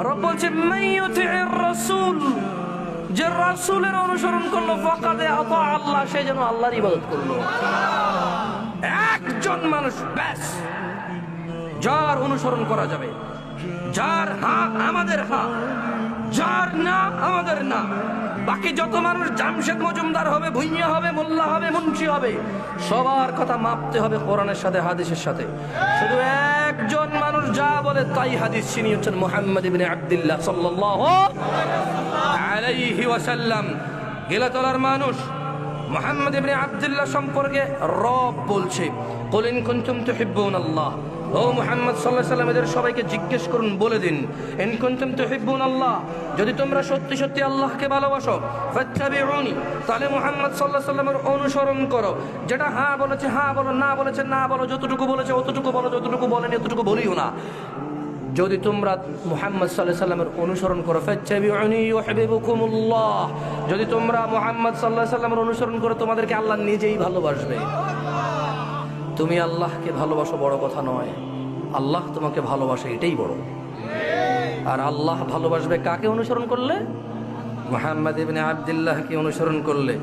রব বলছে মাইয়ুতির রাসূল, যে রাসূলের অনুসরণ করলো ফাকাদে আতা আল্লাহ, সে যেন আল্লাহর ইবাদত করলো। একজন মানুষ ব্যাস যার অনুসরণ করা যাবে, যার হ্যাঁ আমাদের হ্যাঁ, যার না আমাদের না। বাকি যত মানুষ জামশেদ মজুমদার হবে, ভুইয়া হবে, মোল্লা হবে, মুন্সি হবে, সবার কথা মাপতে হবে কোরআনের সাথে হাদিসের সাথে। শুধু একজন মানুষ যা বলে তাই হাদিস, তিনি হচ্ছেন মুহাম্মদ ইবনে আব্দুল্লাহ সাল্লাল্লাহু আলাইহি ওয়াসাল্লাম। গিলাতলার মানুষ মুহাম্মদ ইবনে আব্দুল্লাহ সম্পর্কে রব বলছে, কুল ইন কুনতুম তুহিব্বুনাল্লাহ, ও মুহাম্মদ সাল্লাল্লাহু আলাইহি ওয়াসাল্লাম এদের সবাইকে জিজ্ঞেস করুন, বলে দিন, ইন কুনতুম তুহিব্বুনাল্লাহ, যদি তোমরা সত্যি সত্যি আল্লাহকে ভালোবাসো, ফাত্তাবিউনি, তাহলে মুহাম্মদ সাল্লাল্লাহু আলাইহি ওয়াসাল্লামের অনুসরণ করো। যেটা হ্যাঁ বলেছে হ্যাঁ বলো, না বলেছে না বলো, যতটুকু বলেছে অতটুকু বলো, যতটুকু বলেনি অতটুকু বলিও না। যদি তোমরা মুহাম্মদ সাল্লাল্লাহু আলাইহি ওয়াসাল্লামের অনুসরণ করো, ফাত্তাবিউনি ইউহিব্বুকুমুল্লাহ, যদি তোমরা মুহাম্মদ সাল্লাল্লাহু আলাইহি ওয়াসাল্লামের অনুসরণ করো, তোমাদেরকে আল্লাহ নিজেই ভালোবাসবে। তুমি আল্লাহকে ভালোবাসো বড় কথা নয়, আল্লাহ তোমাকে ভালোবাসে এটাই বড়। আর আল্লাহ ভালোবাসবে কাকে অনুসরণ করলে? মুহাম্মদ ইবনে আব্দুল্লাহকে অনুসরণ করলে।